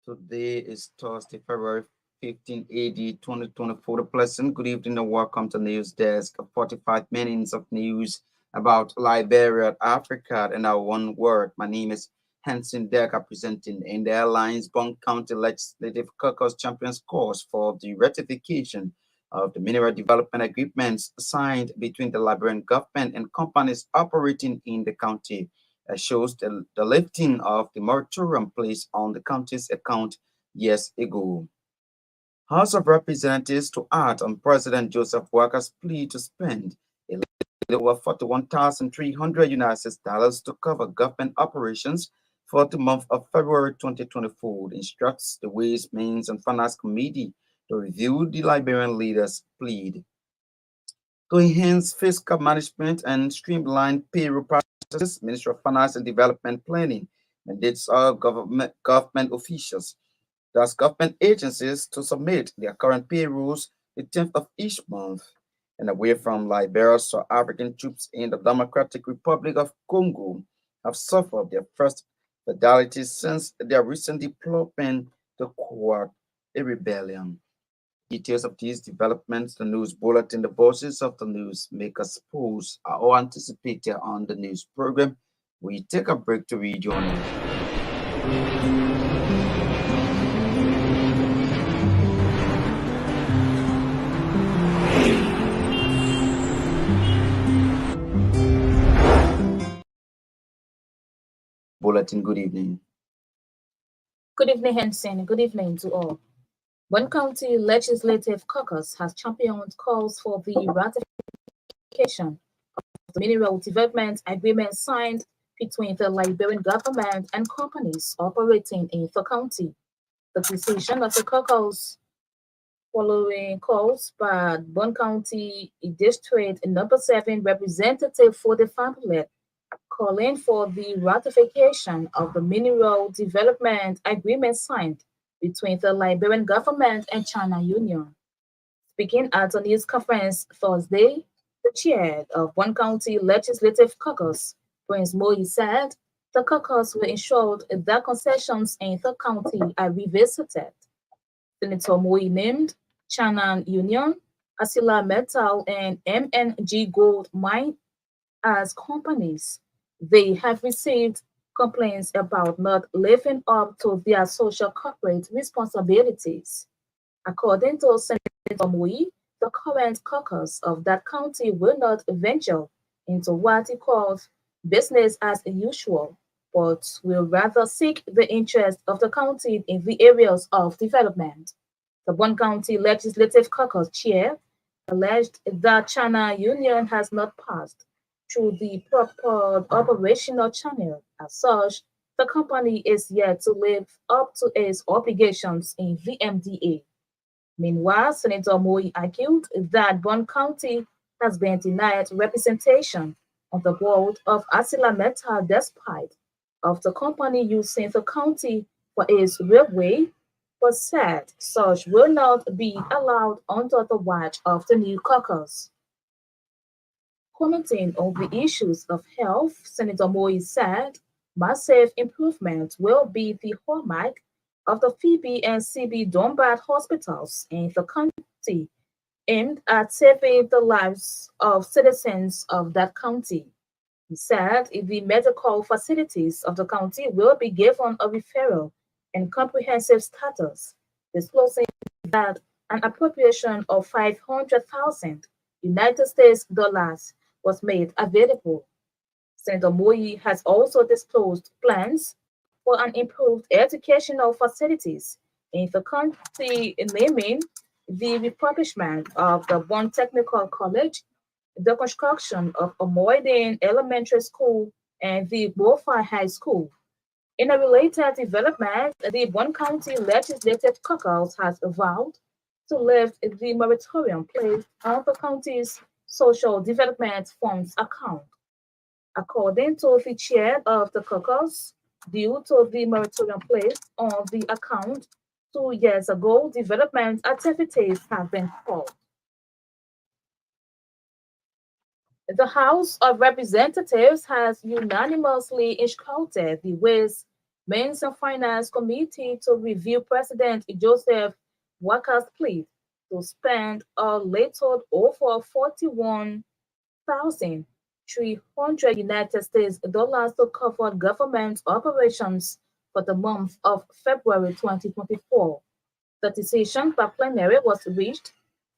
Today is Thursday, February 15 AD 2024. Pleasant good evening and welcome to News Desk. 45 minutes of news about Liberia, Africa, and our one word. My name is Hanson Decker, presenting in the Airlines Bond County Legislative Caucus Champions course for the ratification of the mineral development agreements signed between the Liberian government and companies operating in the county shows the lifting of the moratorium placed on the county's account years ago. House of Representatives to act on President Joseph Walker's plea to spend a little over 41,300 United States dollars to cover government operations for the month of February 2024 instructs the Ways, Means, and Finance Committee to review the Liberian leader's plea to enhance fiscal management and streamline payroll processes. Ministry of Finance and Development Planning mandates all government officials, thus government agencies, to submit their current payrolls the 10th of each month. And away from Liberia, South African troops in the Democratic Republic of Congo have suffered their first fatalities since their recent deployment to quell a rebellion. Details of these developments, the news bulletin, the bosses of the news makers polls are all anticipated on the news program. We take a break to rejoin you. Bulletin, good evening. Good evening, Henson. Good evening to all. One County Legislative Caucus has championed calls for the ratification of the mineral development agreement signed between the Liberian government and companies operating in the county. The decision of the caucus following calls by Bon County District Number 7 representative for the family calling for the ratification of the mineral development agreement signed between the Liberian government and China Union. Speaking at a news conference Thursday, the chair of One County Legislative Caucus, Prince Moyi, said the caucus will ensure that concessions in the county are revisited. Senator Moyi named China Union, Asila Metal, and MNG Gold Mine as companies. They have received complaints about not living up to their social corporate responsibilities. According to Senator Mui, the current caucus of that county will not venture into what he calls business as usual, but will rather seek the interest of the county in the areas of development. The Bon County Legislative Caucus chair alleged that China Union has not passed through the proper operational channel. As such, the company is yet to live up to its obligations in VMDA. Meanwhile, Senator Moyi argued that Bon County has been denied representation on the board of Asila Metal despite of the company using the county for its railway, but said such will not be allowed under the watch of the new caucus. Commenting on the issues of health, Senator Moyi said massive improvement will be the hallmark of the Phoebe and CB Dombad hospitals in the county, aimed at saving the lives of citizens of that county. He said the medical facilities of the county will be given a referral and comprehensive status, disclosing that an appropriation of 500,000 United States dollars was made available. Senator Moyi has also disclosed plans for an improved educational facilities in the country, naming the refurbishment of the Bonn Technical College, the construction of a modern elementary school, and the Bofa High School. In a related development, the Bonn County Legislative Caucus has vowed to lift the moratorium placed on the county's social development funds account. According to the chair of the caucus, due to the moratorium placed on the account 2 years ago, development activities have been paused. The House of Representatives has unanimously instructed the Ways, Means and Finance Committee to review President Joseph Walker's plea to spend a little over 41,300 United States dollars to cover government operations for the month of February 2024. The decision by plenary was reached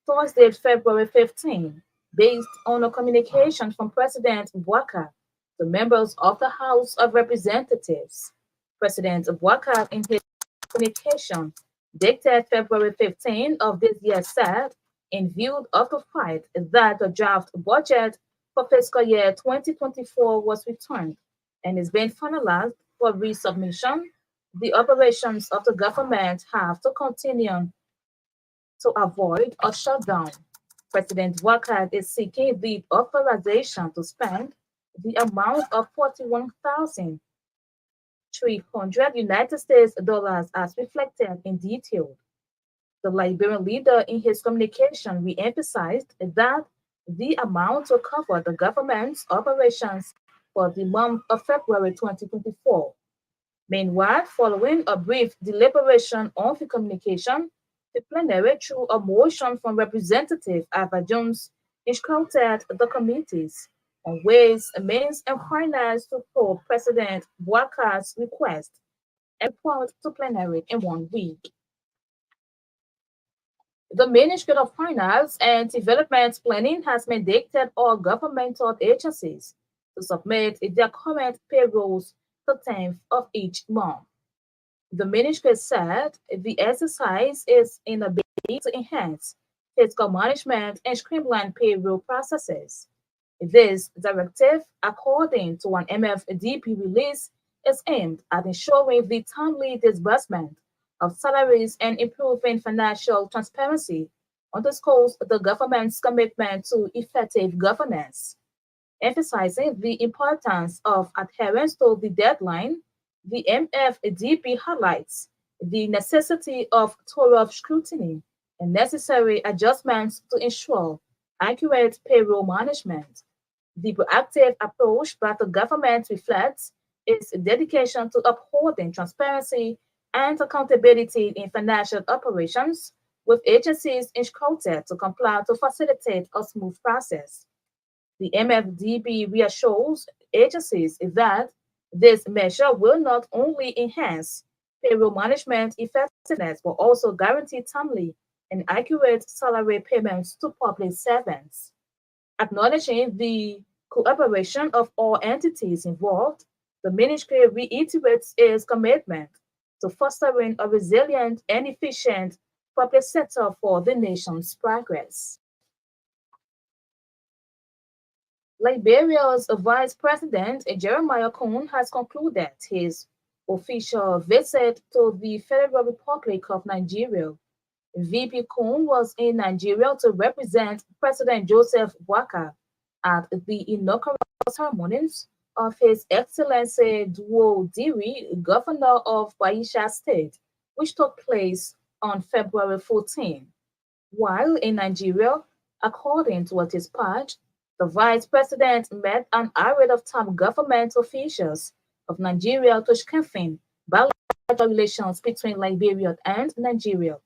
Thursday, February 15, based on a communication from President Walker to members of the House of Representatives. President Walker, in his communication dated February 15 of this year, said, in view of the fact that the draft budget for fiscal year 2024 was returned and is being finalized for resubmission, the operations of the government have to continue to avoid a shutdown. President Walker is seeking the authorization to spend the amount of 41,300 United States dollars as reflected in detail. The Liberian leader, in his communication, re-emphasized that the amount will cover the government's operations for the month of February 2024. Meanwhile, following a brief deliberation on the communication, the plenary, through a motion from Representative Ava Jones, instructed the committees on Ways, Means, and Finance to probe President Walker's request and report to plenary in 1 week. The Ministry of Finance and Development Planning has mandated all governmental agencies to submit their current payrolls the 10th of each month. The ministry said the exercise is in a bid to enhance fiscal management and streamline payroll processes. This directive, according to an MFDP release, is aimed at ensuring the timely disbursement of salaries and improving financial transparency, underscores the government's commitment to effective governance. Emphasizing the importance of adherence to the deadline, the MFDP highlights the necessity of thorough scrutiny and necessary adjustments to ensure accurate payroll management. The proactive approach by the government reflects its dedication to upholding transparency and accountability in financial operations, with agencies instructed to comply to facilitate a smooth process. The MFDB reassures agencies that this measure will not only enhance payroll management effectiveness but also guarantee timely and accurate salary payments to public servants. Acknowledging the cooperation of all entities involved, the ministry reiterates its commitment to fostering a resilient and efficient public sector for the nation's progress. Liberia's Vice President Jeremiah Cohn has concluded his official visit to the Federal Republic of Nigeria. VP Cohn was in Nigeria to represent President Joseph Walker at the inaugural ceremonies of His Excellency Duo Diri, Governor of Baisha State, which took place on February 14. While in Nigeria, according to a dispatch, the Vice President met an array of top government officials of Nigeria to strengthen bilateral relations between Liberia and Nigeria.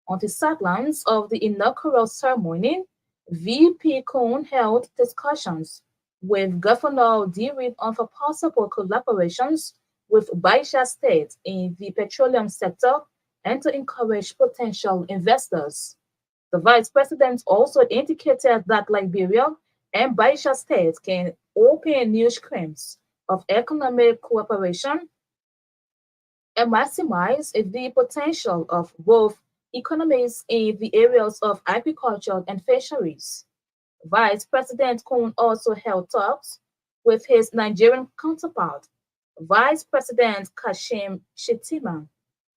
On the sidelines of the inaugural ceremony, VP Cohn held discussions with Governor Diri on the possible collaborations with Baisha State in the petroleum sector and to encourage potential investors. The Vice President also indicated that Liberia and Baisha State can open new streams of economic cooperation and maximize the potential of both economies in the areas of agriculture and fisheries. Vice President Kun also held talks with his Nigerian counterpart, Vice President Kashim Shettima.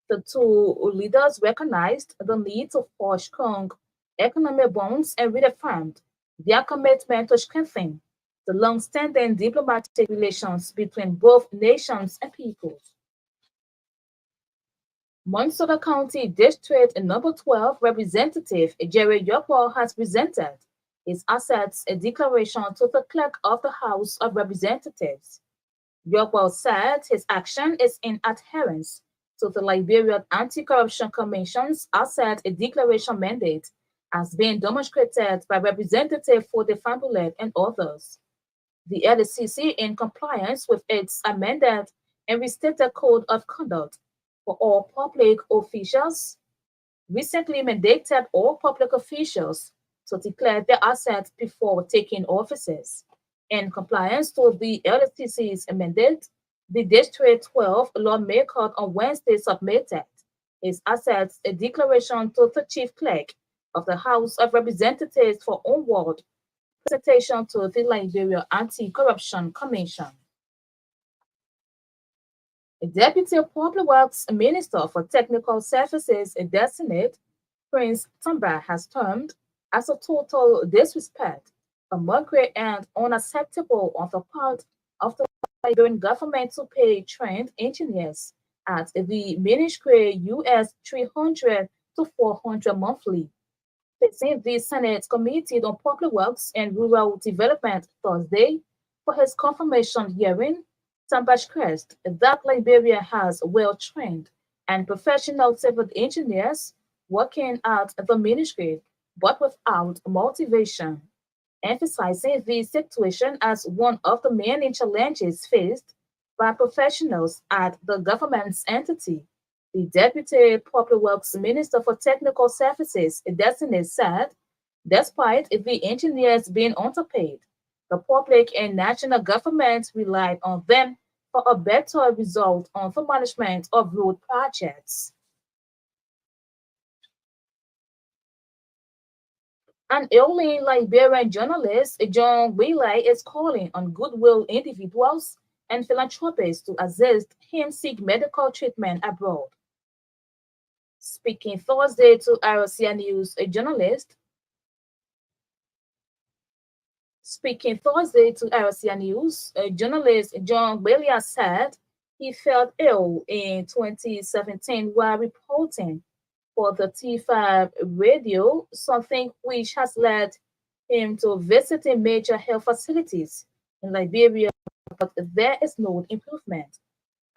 The two leaders recognized the need to forge strong economic bonds and reaffirmed their commitment to strengthen the long-standing diplomatic relations between both nations and peoples. Monsoda County District Number 12 Representative Jerry Yopo has presented his assets a declaration to the clerk of the House of Representatives. Yogwell said his action is in adherence to the Liberian Anti-Corruption Commission's asset declaration mandate as being demonstrated by Representative Fode Fambulet and others. The LCC, in compliance with its amended and restated Code of Conduct for all public officials, recently mandated all public officials to declare their assets before taking offices. In compliance to the LSTC's mandate, the District 12 lawmaker on Wednesday submitted his assets a declaration to the chief clerk of the House of Representatives for onward presentation to the Liberia Anti-Corruption Commission. Deputy Public Works Minister for Technical Services designate Prince Tamba has termed as a total disrespect, a mockery and unacceptable on the part of the Liberian government to pay trained engineers at the ministry US 300 to 400 monthly. Facing the Senate Committee on Public Works and Rural Development Thursday for his confirmation hearing, Tamba stressed that Liberia has well-trained and professional civil engineers working at the ministry, but without motivation, emphasizing the situation as one of the many challenges faced by professionals at the government's entity. The Deputy Public Works Minister for Technical Services, Destiny, said, despite the engineers being underpaid, the public and national governments relied on them for a better result on the management of road projects. An ailing Liberian journalist, John Whaley, is calling on goodwill individuals and philanthropists to assist him seek medical treatment abroad. Speaking Thursday to RCA News, a journalist Speaking Thursday to RCA News, journalist John Belia said he felt ill in 2017 while reporting for the T5 radio, something which has led him to visiting major health facilities in Liberia, but there is no improvement.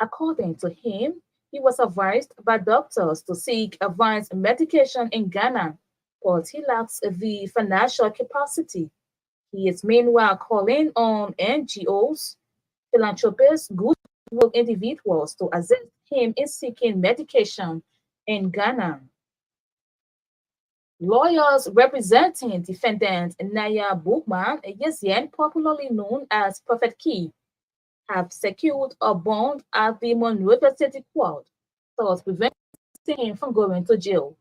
According to him, he was advised by doctors to seek advanced medication in Ghana, but he lacks the financial capacity. He is meanwhile calling on NGOs, philanthropists, goodwill individuals to assist him in seeking medication in Ghana. Lawyers representing defendant Naya Bookman, Yesian, popularly known as Prophet Key, have secured a bond at the Monrovia City Court, thus preventing him from going to jail.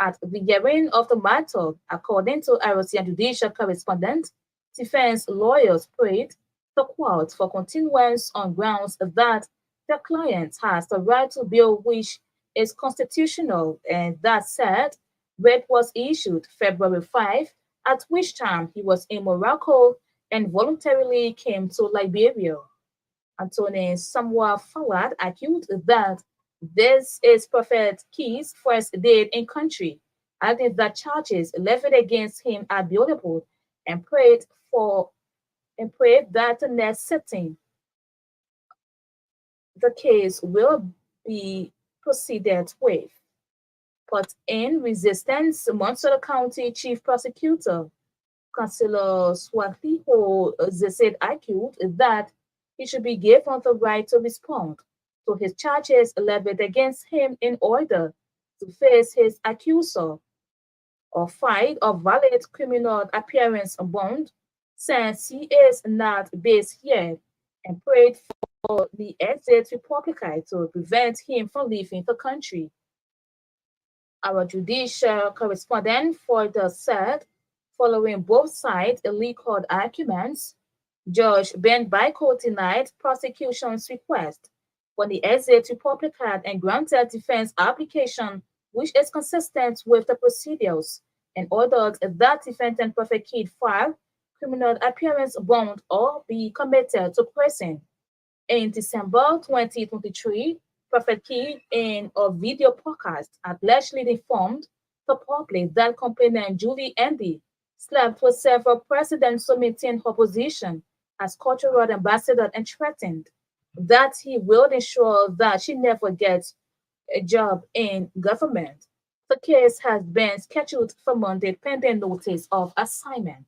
At the hearing of the matter, according to Iranian judicial correspondent, defense lawyers prayed the court for continuance on grounds that the client has the right to bail, which is constitutional, and that said, writ was issued February 5, at which time he was in Morocco and voluntarily came to Liberia. Anthony Samuel Fawad argued that this is Prophet Key's first day in country, adding that charges levied against him are bailable and for prayed that the next sitting the case will be proceeded with. But in resistance, Montserrat County Chief Prosecutor Councillor Swatiho Zesed argued that he should be given the right to respond to his charges levied against him in order to face his accuser or fight or valid criminal appearance bond since he is not based here and prayed for the exit Republican to prevent him from leaving the country. Our judicial correspondent further said, following both sides' illegal arguments, Judge Ben Biko denied prosecution's request for the exit Republican and granted defense application, which is consistent with the procedures, and ordered that defendant Prophet Kid file criminal appearance bond or be committed to prison. In December 2023, Prophet Kid, in a video podcast, allegedly informed the public that complainant Julie Andy slept with several presidents submitting her position as cultural ambassador and threatened that he will ensure that she never gets a job in government. The case has been scheduled for Monday pending notice of assignment.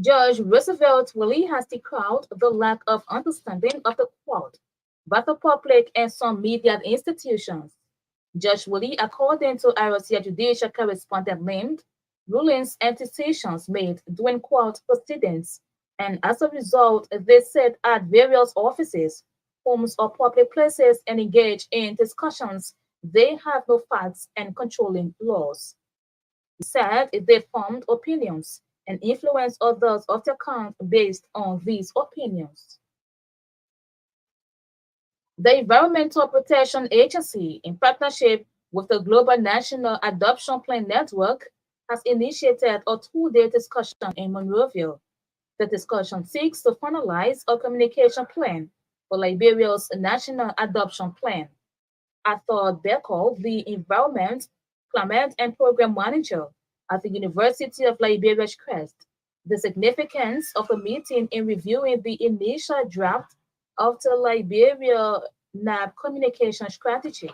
Judge Roosevelt really has declared the lack of understanding of the court by the public and some media institutions. Judge Willie, according to Iowa judicial correspondent named, rulings and decisions made during court proceedings, and as a result, they sit at various offices, homes, or public places and engage in discussions. They have no facts and controlling laws. He said they formed opinions and influenced others of their kind based on these opinions. The Environmental Protection Agency, in partnership with the Global National Adoption Plan Network, has initiated a two-day discussion in Monroeville. The discussion seeks to finalize a communication plan for Liberia's National Adoption Plan. Arthur Becker, the Environment, Climate and Program Manager at the University of Liberia, stressed the significance of the meeting in reviewing the initial draft of the Liberia NAB communication strategy.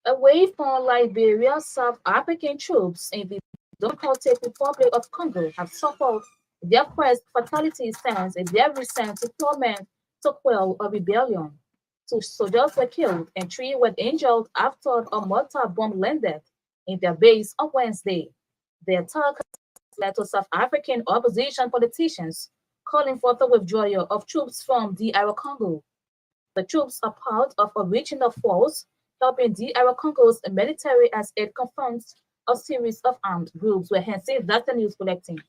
Away from Liberia, South African troops in the Democratic Republic of Congo have suffered their first fatalities since their recent deployment to quell a rebellion. Two soldiers were killed and three were injured after a mortar bomb landed in their base on Wednesday. The attack has led to South African opposition politicians calling for the withdrawal of troops from DR Congo. The troops are part of a regional force helping DR Congo's military as it confronts a series of armed groups. Where hence that's the news collecting.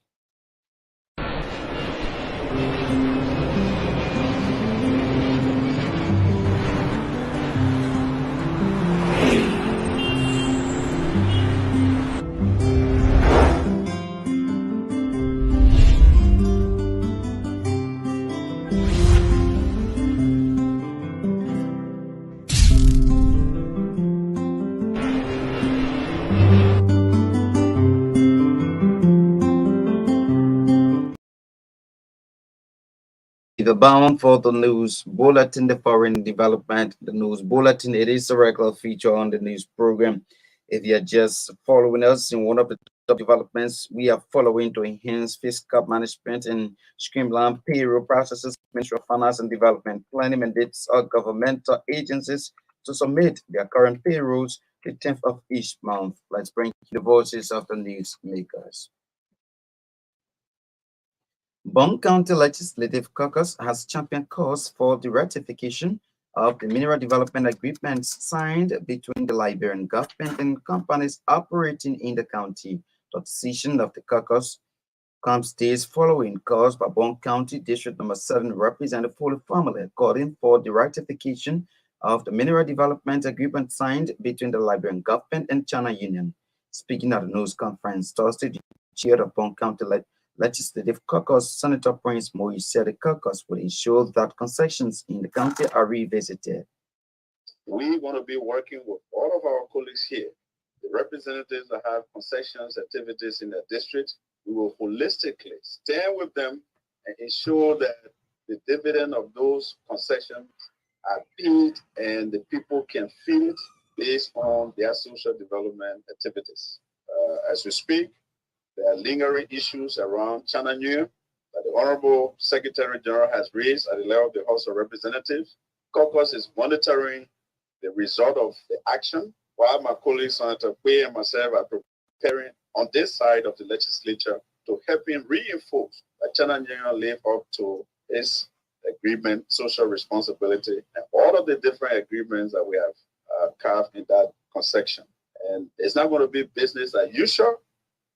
The bound for the news bulletin, the foreign development, the news bulletin. It is a regular feature on the news program. If you're just following us in one of the top developments, we are following to enhance fiscal management and streamline payroll processes. Ministry of Finance and Development Planning mandates our governmental agencies to submit their current payrolls the 10th of each month. Let's bring the voices of the news makers. Bond County Legislative Caucus has championed calls for the ratification of the mineral development agreements signed between the Liberian government and companies operating in the county. The decision of the caucus comes days following calls by Bond County District Number 7 Representative Foley Family calling for the ratification of the mineral development agreement signed between the Liberian government and China Union. Speaking at the news conference Thursday, the chair of Bond County Legislative Caucus, Senator Prince Moyi, said the caucus will ensure that concessions in the county are revisited. We want to be working with all of our colleagues here, the representatives that have concessions activities in their district. We will holistically stand with them and ensure that the dividend of those concessions are paid and the people can feel it based on their social development activities. As we speak, there are lingering issues around China New that the Honorable Secretary General has raised at the level of the House of Representatives. Caucus is monitoring the result of the action, while my colleague Senator Kwe and myself are preparing on this side of the legislature to help him reinforce that China New live up to its agreement, social responsibility, and all of the different agreements that we have carved in that concession. And it's not going to be business as usual.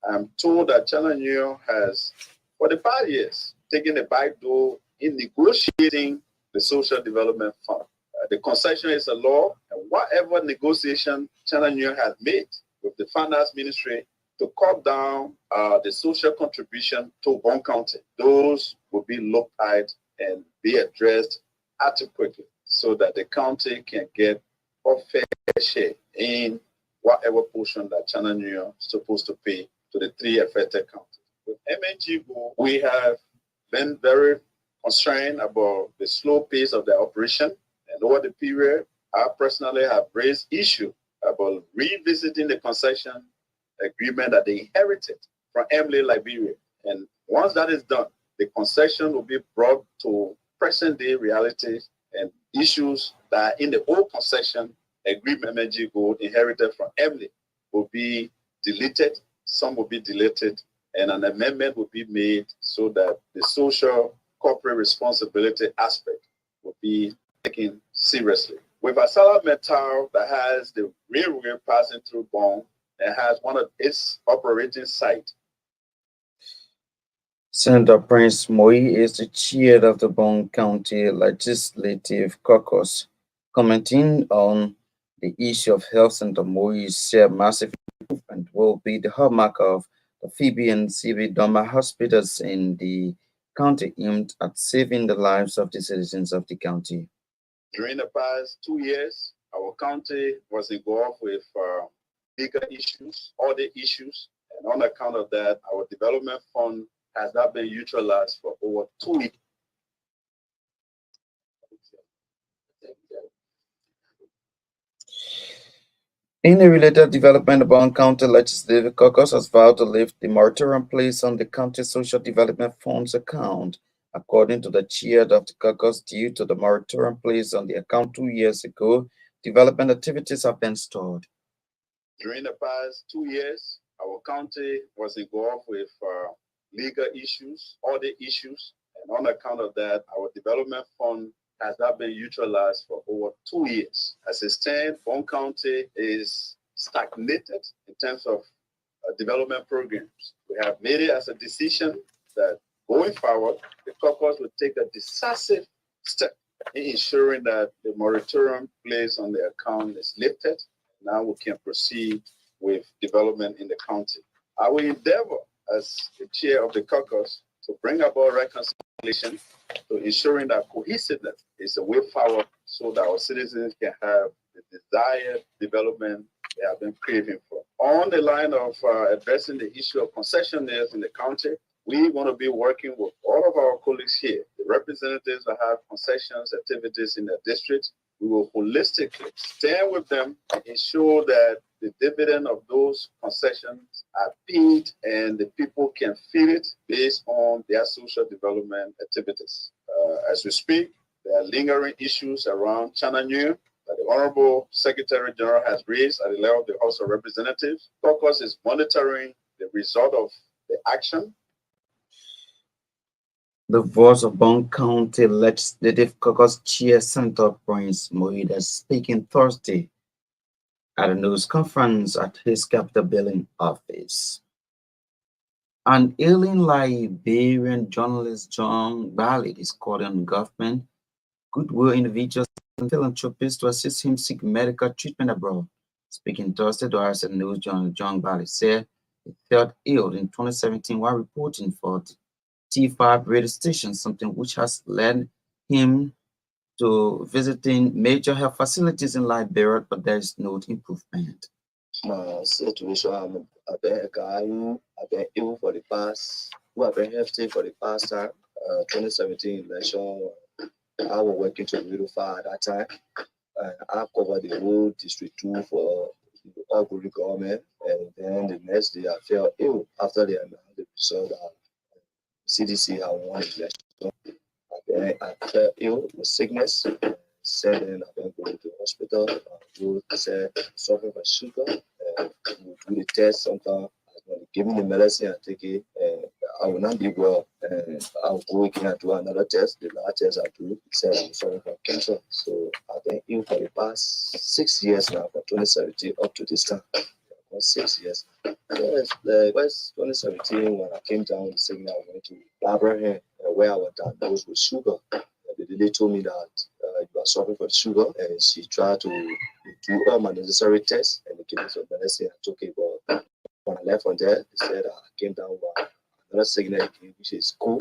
I'm told that China New has, for the past years, taken a back door in negotiating the Social Development Fund. The concession is a law, and whatever negotiation China New has made with the Finance Ministry to cut down the social contribution to Bond County, those will be looked at and be addressed adequately so that the county can get a fair share in whatever portion that China New is supposed to pay to the three affected counties. With MNG Go, we have been very concerned about the slow pace of the operation, and over the period, I personally have raised issue about revisiting the concession agreement that they inherited from Emily, Liberia. And once that is done, the concession will be brought to present day realities and issues that are in the old concession agreement MNG Gold inherited from Emily will be deleted, some will be deleted, and an amendment will be made so that the social corporate responsibility aspect will be taken seriously. With Asala Metal that has the railway passing through Bong and has one of its operating sites. Senator Prince Moi is the chair of the Bong County Legislative Caucus. Commenting on the issue of health, Senator Moi said massive improvement will be the hallmark of the Phoebe and CB Doma hospitals in the county aimed at saving the lives of the citizens of the county. During the past 2 years, our county was involved with legal issues, audit issues, and on account of that, our development fund has not been utilized for over 2 years. In a related development, the Bond County Legislative Caucus has vowed to lift the moratorium placed on the county social development funds account. According to the chair of the caucus, due to the moratorium placed on the account 2 years ago, development activities have been stalled. During the past 2 years, our county was involved with legal issues, audit issues, and on account of that, our development fund has not been utilized for over 2 years. As it stands, Bong County is stagnated in terms of development programs. We have made it as a decision that going forward, the caucus will take a decisive step in ensuring that the moratorium placed on the account is lifted. Now we can proceed with development in the county. I will endeavor as the chair of the caucus to bring about reconciliation to ensuring that cohesiveness is a way forward so that our citizens can have the desired development they have been craving for. On the line of addressing the issue of concessionaires in the county, we want to be working with all of our colleagues here, the representatives that have concessions activities in their district. We will holistically stand with them and ensure that the dividend of those concessions are paid and the people can feel it based on their social development activities. As we speak, there are lingering issues around Chananyu that the Honorable Secretary General has raised at the level of the House of Representatives. Caucus is monitoring the result of the action. The voice of Bong County Legislative Caucus Chair Senator Prince Moida speaking Thursday at a news conference at his capital building office. An ailing Liberian journalist, John Ballard, is calling on government, goodwill individuals, and philanthropists to assist him seek medical treatment abroad. Speaking Thursday to RSN News, John Ballard said he felt ill in 2017 while reporting for T5 radio station, something which has led him to visiting major health facilities in Liberia, but there is no improvement. My situation, I've been ill for the past, I've been healthy for the past 2017 election. I was working to Middlefar at that time. I covered the whole District 2 for the Oguri government, and then the next day I felt ill after they announced the result that CDC had won the election. I felt ill with sickness. Said then I've been going to the hospital. I said suffering from sugar. We do the test sometimes. Give me the medicine and take it. I will not be well. I'll go again and do another test. The last test I do, it said I'm suffering from cancer. So I've been ill for the past 6 years now, from 2017 up to this time. 6 years. Yes, it was 2017 when I came down with signal. I went to Barbara where I was diagnosed with sugar. The lady told me that you are suffering from sugar, and she tried to do all my necessary tests and they gave me some medicine. I took it, but when I left from there, they said I came down with another signal again, which is cool,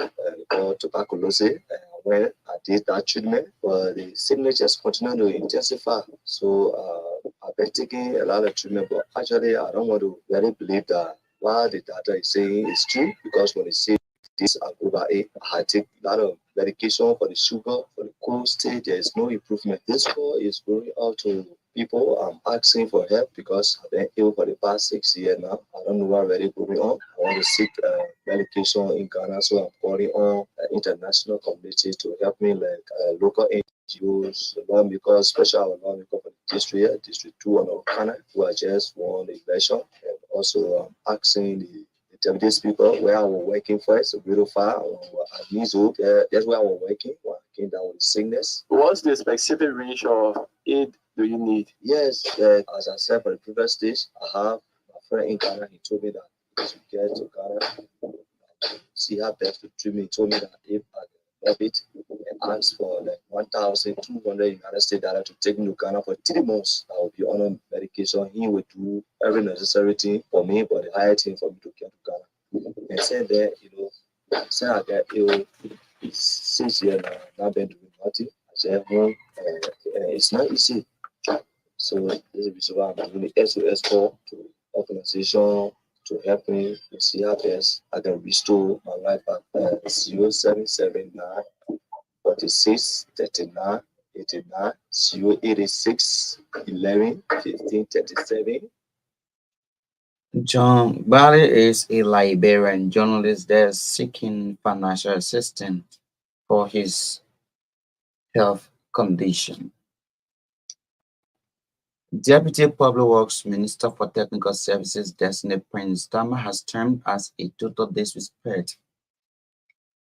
called tuberculosis. And I went, I did that treatment, but the sickness just continued to intensify. So I've been taking a lot of treatment, but actually I don't want to really believe that what the data is saying is true, because when they say this I'm over it, I take a lot of medication for the sugar, for the cold state, there is no improvement. This call is going out to people. I'm asking for help because I've been ill for the past 6 years now. I don't know what really going on. I want to seek medication in Ghana, so I'm calling on international community to help me, like local NGOs, lawmakers, special lawmakers for the District 2 and Ghana, who are just won the election, and also asking these people where I was working first, beautiful, at Mizo, that's where I was working when I came down with sickness. What's the specific range of aid do you need? Yes, as I said for the previous stage, I have my friend in Ghana. He told me that to get to Ghana, see how best to treat me. He told me that if I love it and ask for like 1,200 United States dollars to take me to Ghana for 3 months, I will be on medication. He would do every necessary thing for me, but the higher thing for me to get to Ghana. And said that, since I got ill 6 years now, I've not been doing nothing. I said, it's not easy. So this is why I'm doing the SOS call to organization to help me to see how best I can restore my life back. 0779 46 39 89 086 11 15 37. John Bali is a Liberian journalist there seeking financial assistance for his health condition. Deputy Public Works Minister for Technical Services Destiny Prince Tama has termed as a total disrespect,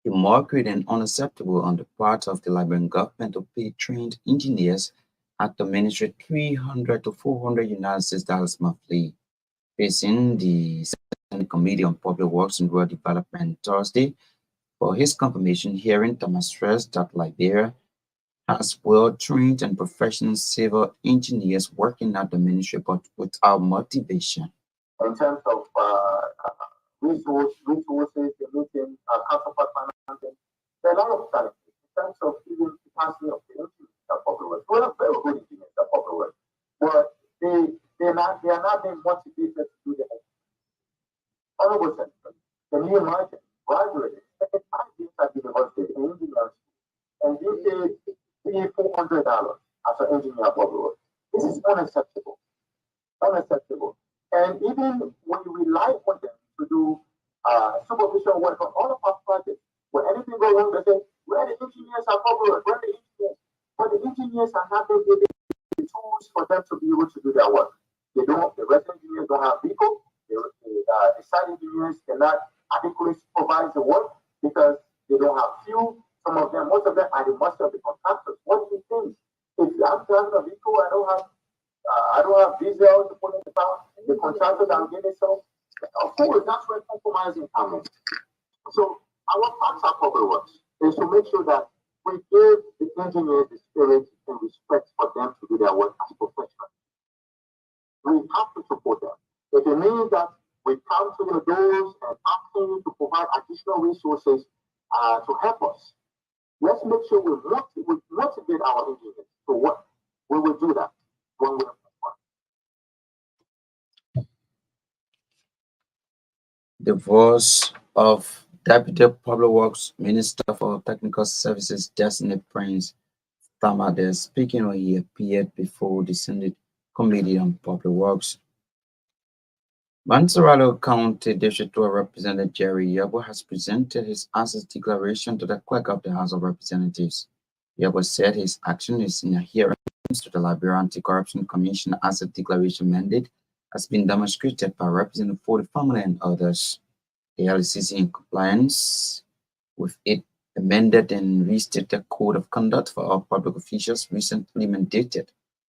immoral and unacceptable on the part of the Liberian government to pay trained engineers at the ministry 300 to 400 United States dollars monthly. Facing the Senate Committee on Public Works and Rural Development Thursday for his confirmation hearing, Thomas stressed that Liberia has well-trained and professional civil engineers working at the ministry, but without motivation. In terms of resources, the meeting, counterpart financing, there are a lot of challenges in terms of even capacity of the engineers that public works. We're not very good engineers that public works, but they are not being motivated to do the honorable senator. Can you imagine graduating, second 5 years at university in engineering, and you pay $400 as an engineer public works? This is unacceptable. Unacceptable. And even when you rely on them to do supervision work on all of our projects, when anything goes wrong, they say, where the engineers are popular, where the engineers, but the engineers are not being given the tools for them to be able to do their work. They don't, the resident engineers don't have people, the site engineers cannot adequately supervise the work because they don't have fuel. Some of them, most of them are the mercy of the contractors. What do you think? If I'm driving a vehicle, I don't have diesel to put in the power. The contractors are getting so. Of course, that's where compromising comes. So our parts are public works is to make sure that we give the engineers the spirit and respect for them to do their work as professionals. We have to support them. If it means that we come to your doors and ask you to provide additional resources to help us, let's make sure we motivate our engineers to work. We will do that when we're. The voice of Deputy Public Works Minister for Technical Services Destiny Prince Tamade speaking when he appeared before the Senate Committee on Public Works. Mansoralo County District 2 Representative Jerry Yabo has presented his assets declaration to the clerk of the House of Representatives. Yabo said his action is in adherence to the Liberia Anti-Corruption Commission asset declaration mandate has been demonstrated by Representative for the family and others. The LCC in compliance with it amended and restated code of conduct for all public officials recently mandated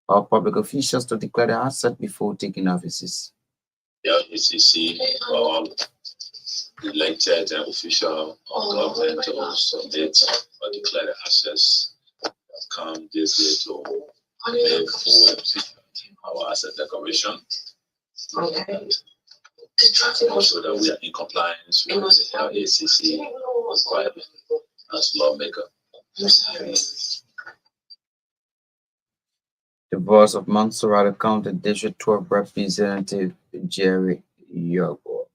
all public officials to declare their asset before taking offices. The LCC all elected official of government to submit or declare their assets have come this day to make forward our asset declaration. And so that we are in compliance with the LACC requirement as lawmaker. The voice of Montserrat County District 12 Representative Jerry Yogo.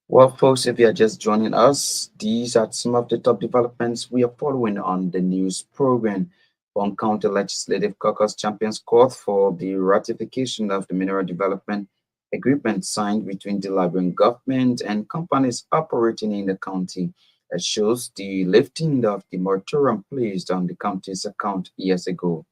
Well, folks, if you are just joining us, these are some of the top developments we are following on the news program. One County Legislative Caucus champions court for the ratification of the Mineral Development Agreement signed between the Liberian government and companies operating in the county. It shows the lifting of the moratorium placed on the county's account years ago.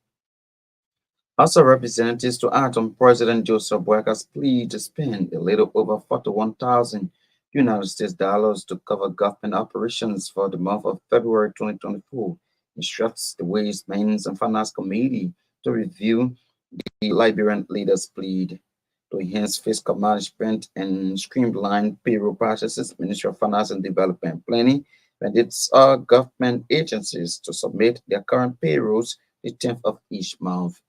House of Representatives to act on President Joseph Boakas' plea to spend a little over 41,000 United States dollars to cover government operations for the month of February 2024 instructs the Ways, Means and Finance Committee to review the Liberian leaders' plead to enhance fiscal management and streamline payroll processes. Ministry of Finance and Development Planning and its government agencies to submit their current payrolls the 10th of each month.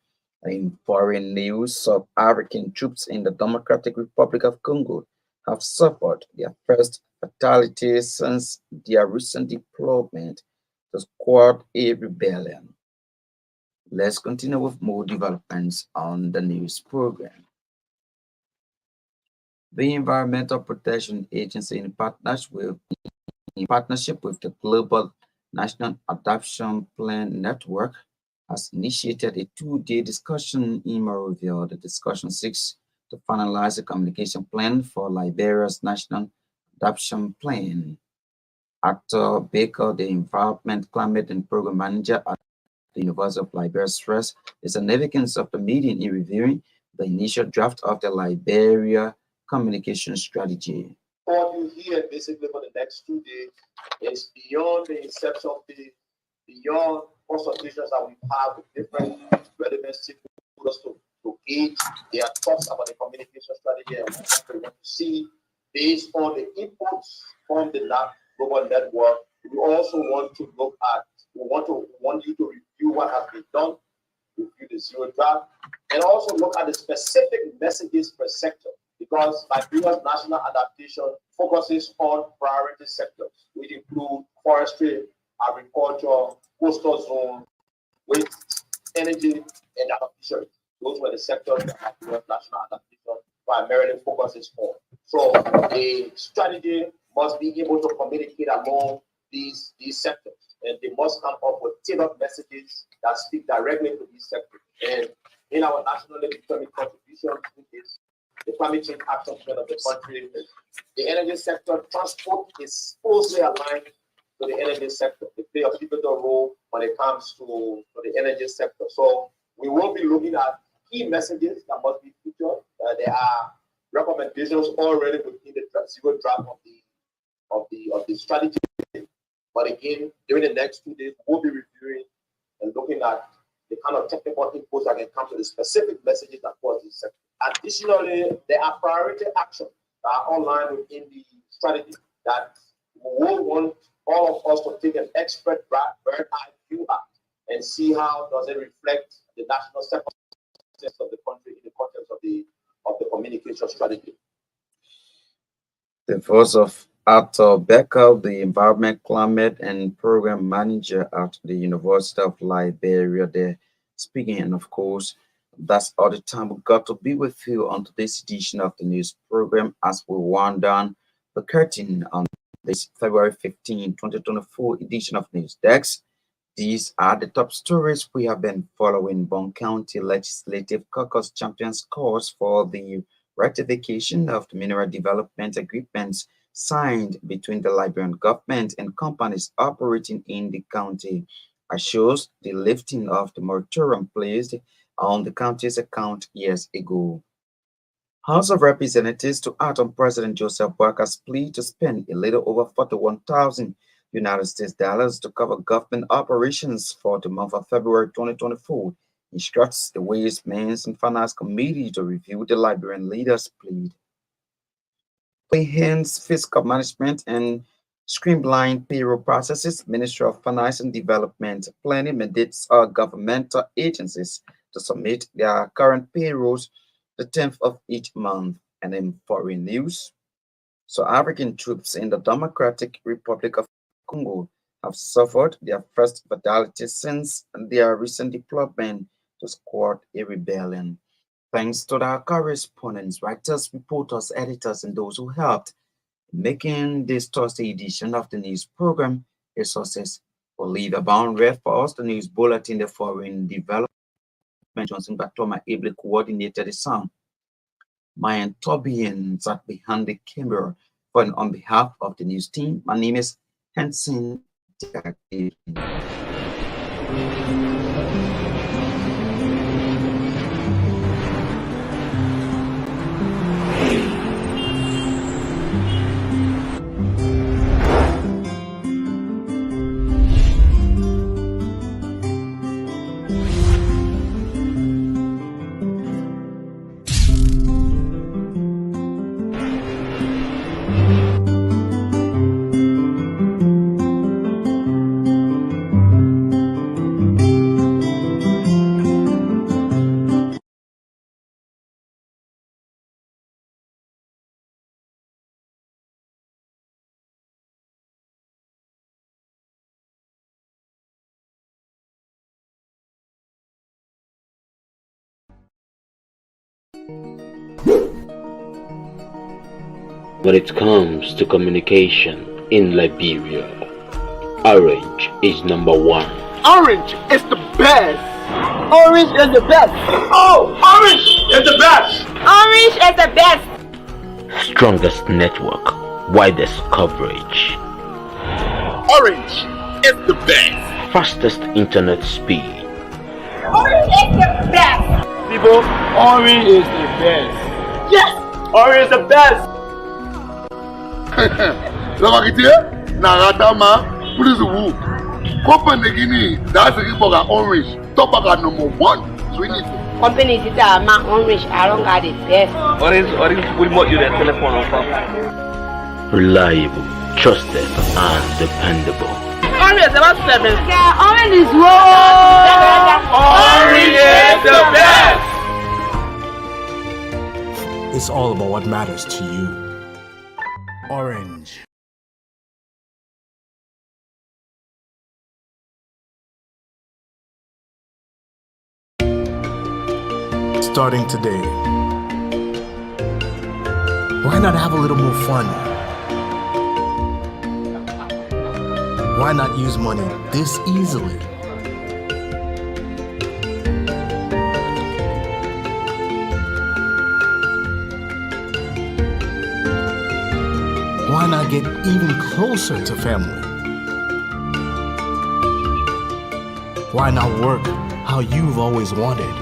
In foreign news, South African troops in the Democratic Republic of Congo have suffered their first fatality since their recent deployment to squad A rebellion. Let's continue with more developments on the news program. The Environmental Protection Agency, in partnership with the Global National Adoption Plan Network, has initiated a two-day discussion in Monrovia. The discussion seeks to finalize a communication plan for Liberia's National Adoption Plan. Arthur Baker, the Environment, Climate and Program Manager at the University of Liberia, stressed the significance of the meeting in reviewing the initial draft of the Liberia Communication Strategy. What you hear basically for the next 2 days is beyond the inception phase, beyond consultations that we have with different relevant stakeholders to gauge their thoughts about the communication strategy and what we want to see based on the inputs from the global network. We also want to look at, want you to review what has been done, review the zero draft, and also look at the specific messages per sector, because Liberia's national adaptation focuses on priority sectors, which include forestry, agriculture, coastal zone, waste, energy, and data fisheries. Those were the sectors that Liberia's national adaptation primarily focuses on. So a strategy must be able to communicate among these sectors, and they must come up with tailored messages that speak directly to these sectors. And in our nationally determined contribution to this, the climate change action plan of the country, the energy sector, transport is closely aligned to the energy sector. They play a pivotal role when it comes to the energy sector. So we will be looking at key messages that must be featured. There are recommendations already within the zero draft of the strategy. But again, during the next 2 days, we'll be reviewing and looking at the kind of technical inputs that can come to the specific messages across this sector. Additionally, there are priority actions that are online within the strategy that we will want all of us to take an expert bird-eye view at and see how does it reflect the national circumstances of the country in the context of the communication strategy. The voice of Arthur Becker, the Environment, Climate and Program Manager at the University of Liberia, there speaking. And of course, that's all the time we got to be with you on today's edition of the news program as we wind down the curtain on this February 15, 2024 edition of News Desk. These are the top stories we have been following. Bon County Legislative Caucus champions calls for the ratification of the mineral development agreements signed between the Liberian government and companies operating in the county, assures the lifting of the moratorium placed on the county's account years ago. House of Representatives to act on President Joseph Boakas' plea to spend a little over 41,000 United States dollars to cover government operations for the month of February 2024 instructs the Ways, Means and Finance Committee to review the Liberian leaders' plea. Enhance fiscal management and streamline payroll processes. Ministry of Finance and Development Planning mandates governmental agencies to submit their current payrolls the 10th of each month. And in foreign news, so African troops in the Democratic Republic of Congo have suffered their first fatality since their recent deployment to squad a rebellion. Thanks to our correspondents, writers, reporters, editors, and those who helped Making this Thursday edition of the news program a success. For leader bound read for us the news bulletin, the foreign development. Johnson Batoma ably coordinated the sound. Mayan Tobian sat behind the camera. But on behalf of the news team, my name is Henson. When it comes to communication in Liberia, Orange is number one. Orange is the best. Orange is the best. Oh, Orange is the best. Orange is the best. Strongest network, widest coverage, Orange is the best. fastest internet speed. Orange is the best. People, Orange is the best. Yes, Orange is the best. Lamakite, Naratama, please woo. Copenhagen, that's the Iboga Orange, Topaga number 1. Swing it. Company is my Orange. I don't got the best. Orange will more you the telephone on phone. Reliable, trusted, and dependable. Orange is about 7. Yeah, Orange is Orange is the best. It's all about what matters to you. Orange. Starting today, why not have a little more fun? Why not use money this easily? Why not get even closer to family? Why not work how you've always wanted?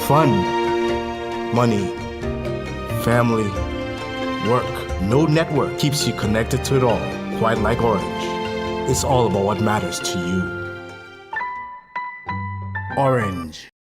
Fun, money, family, work. No network keeps you connected to it all, quite like Orange. It's all about what matters to you. Orange.